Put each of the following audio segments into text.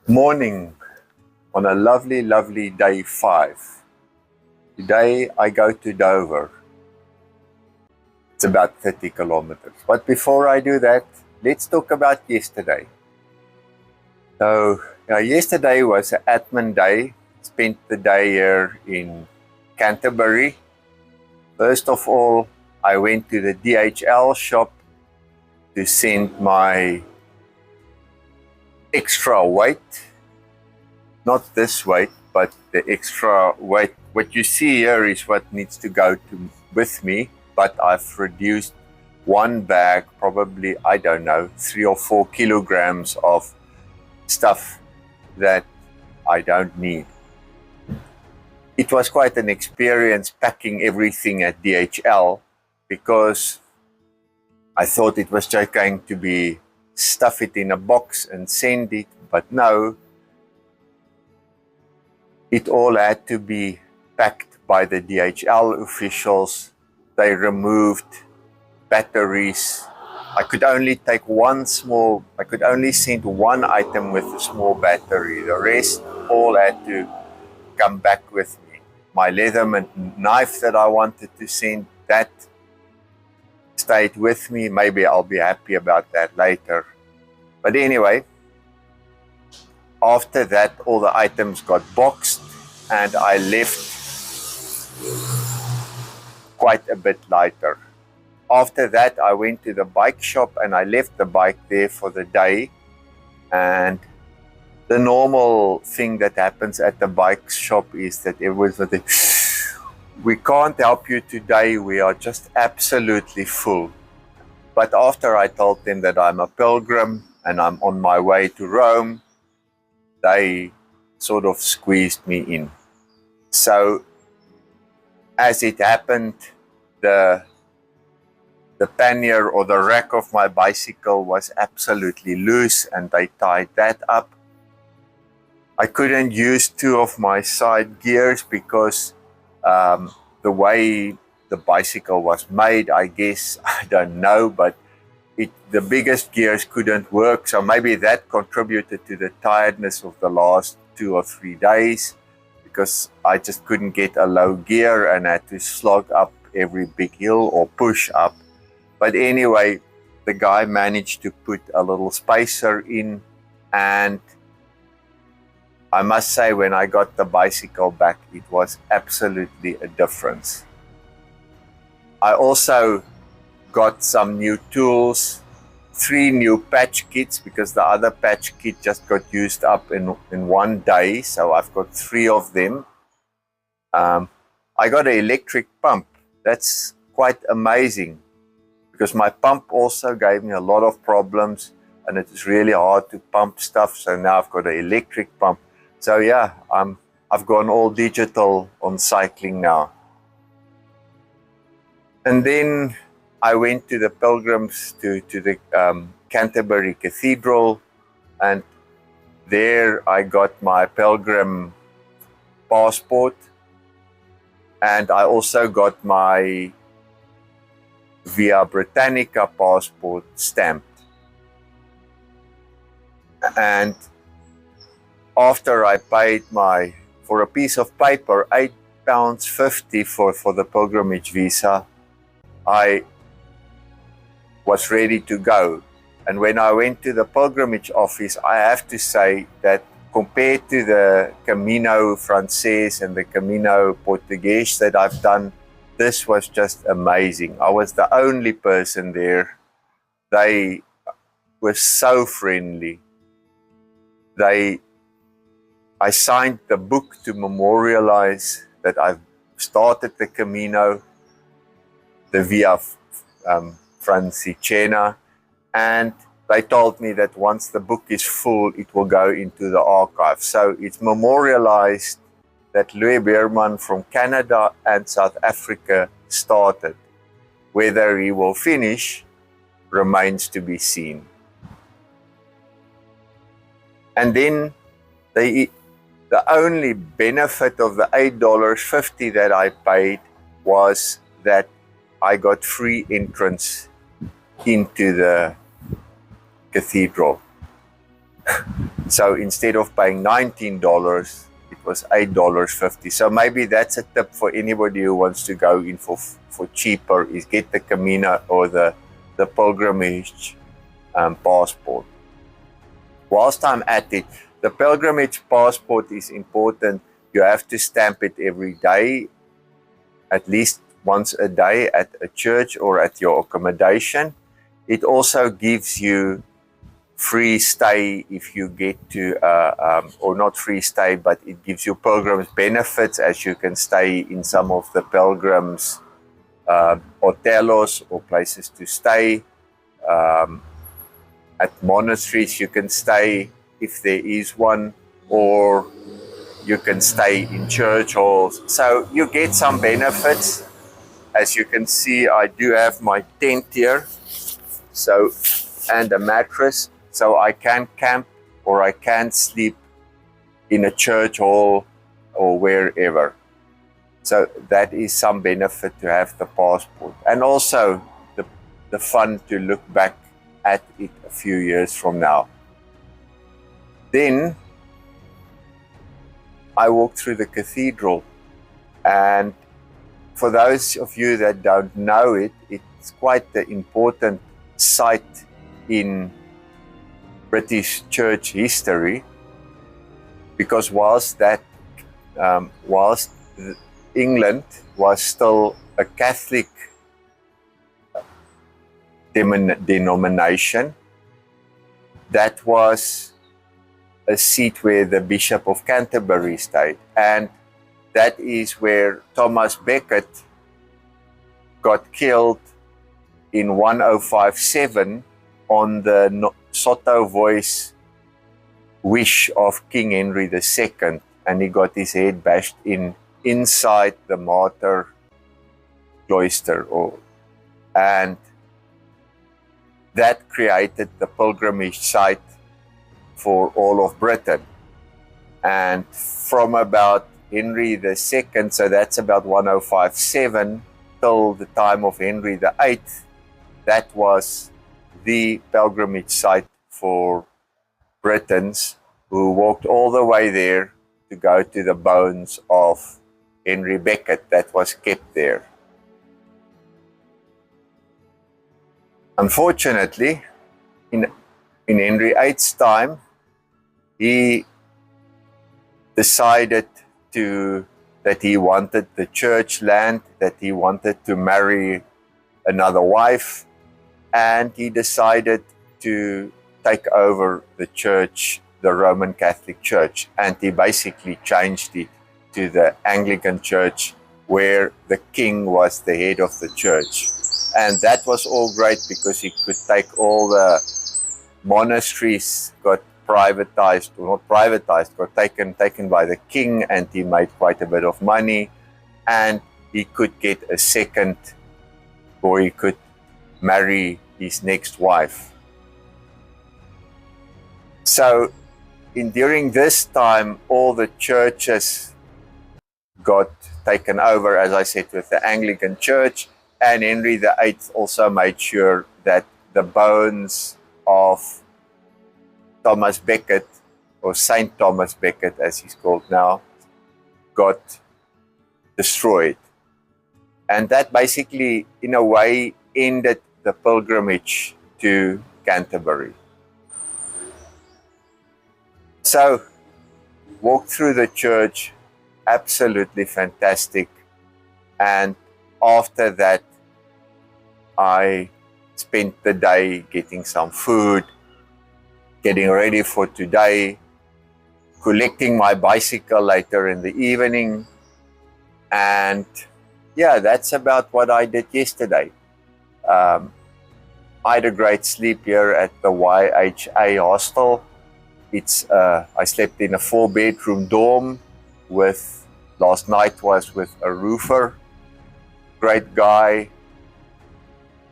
Morning on a lovely, lovely day 5. Today I go to Dover. It's about 30 kilometers. But before I do that, let's talk about yesterday. So, yesterday was an admin day. Spent the day here in Canterbury. First of all, I went to the DHL shop to send my extra weight. Not this weight, but the extra weight. What you see here is what needs to go with me, but I've reduced one bag, probably, I don't know, 3 or 4 kilograms of stuff that I don't need. It was quite an experience packing everything at DHL because I thought it was just going to be stuff it in a box and send it, but no. It all had to be packed by the DHL officials. They removed batteries. I could only send one item with a small battery. The rest all had to come back with me. My leather knife that I wanted to send, that stayed with me. Maybe I'll be happy about that later. But anyway, after that, all the items got boxed and I left quite a bit lighter. After that, I went to the bike shop and I left the bike there for the day. And the normal thing that happens at the bike shop is that everyone's like, we can't help you today, we are just absolutely full. But after I told them that I'm a pilgrim and I'm on my way to Rome, they sort of squeezed me in. So, as it happened, the pannier or the rack of my bicycle was absolutely loose and they tied that up. I couldn't use 2 of my side gears because the way the bicycle was made, I guess, I don't know, but the biggest gears couldn't work, so maybe that contributed to the tiredness of the last 2 or 3 days, because I just couldn't get a low gear and had to slog up every big hill or push up. But anyway, the guy managed to put a little spacer in, and I must say, when I got the bicycle back, it was absolutely a difference. I also got some new tools, 3 new patch kits, because the other patch kit just got used up in one day, so I've got 3 of them. I got an electric pump. That's quite amazing, because my pump also gave me a lot of problems and it is really hard to pump stuff, so now I've got an electric pump. So yeah, I've gone all digital on cycling now. And then I went to the pilgrims to the Canterbury Cathedral, and there I got my pilgrim passport, and I also got my Via Britannica passport stamped. And after I paid for a piece of paper, £8.50 for the pilgrimage visa, I was ready to go. And when I went to the pilgrimage office, I have to say that compared to the Camino Francés and the Camino Portugués that I've done, this was just amazing. I was the only person there. They were so friendly. I signed the book to memorialize that I've started the Camino, the Via Francigena, and they told me that once the book is full, it will go into the archive. So it's memorialized that Louis Beerman from Canada and South Africa started. Whether he will finish remains to be seen. And then the only benefit of the $8.50 that I paid was that I got free entrance into the cathedral. So instead of paying $19, it was $8.50. So maybe that's a tip for anybody who wants to go in for cheaper, is get the Camino or the pilgrimage passport. Whilst I'm at it, the pilgrimage passport is important. You have to stamp it every day, at least once a day at a church or at your accommodation. It also gives you free stay if you get to, or not free stay, but it gives you pilgrims benefits, as you can stay in some of the pilgrims' hotelos or places to stay. At monasteries you can stay if there is one, or you can stay in church halls. So you get some benefits. As you can see, I do have my tent here, so, and a mattress, so I can camp or I can sleep in a church hall or wherever. So that is some benefit to have the passport, and also the fun to look back at it a few years from now. Then I walked through the cathedral, and for those of you that don't know it, it's quite the important site in British church history, because whilst England was still a Catholic denomination, that was a seat where the Bishop of Canterbury stayed, and that is where Thomas Becket got killed in 1057 on the sotto voce wish of King Henry II, and he got his head bashed in inside the martyr cloister, and that created the pilgrimage site for all of Britain. And from about Henry II, so that's about 1057, till the time of Henry VIII, that was the pilgrimage site for Britons who walked all the way there to go to the bones of Henry Becket that was kept there. Unfortunately, in Henry VIII's time, he decided that he wanted the church land, that he wanted to marry another wife, and he decided to take over the church, the Roman Catholic Church, and he basically changed it to the Anglican Church, where the king was the head of the church. And that was all great because he could take all the monasteries, got privatized, or not privatized, got taken by the king, and he made quite a bit of money, and he could get a second, or he could marry his next wife. So during this time, all the churches got taken over, as I said, with the Anglican Church, and Henry VIII also made sure that the bones of Thomas Becket, or Saint Thomas Becket as he's called now, got destroyed. And that basically, in a way, ended the pilgrimage to Canterbury. So, walked through the church, absolutely fantastic. And after that, I spent the day getting some food, getting ready for today, collecting my bicycle later in the evening. And yeah, that's about what I did yesterday. I had a great sleep here at the YHA hostel. I slept in a 4-bedroom dorm last night was with a roofer. Great guy,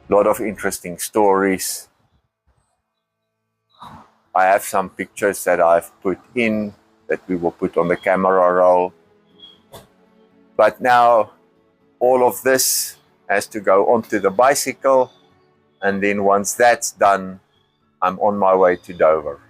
lot of interesting stories. I have some pictures that I've put in that we will put on the camera roll. But now all of this has to go onto the bicycle, and then once that's done, I'm on my way to Dover.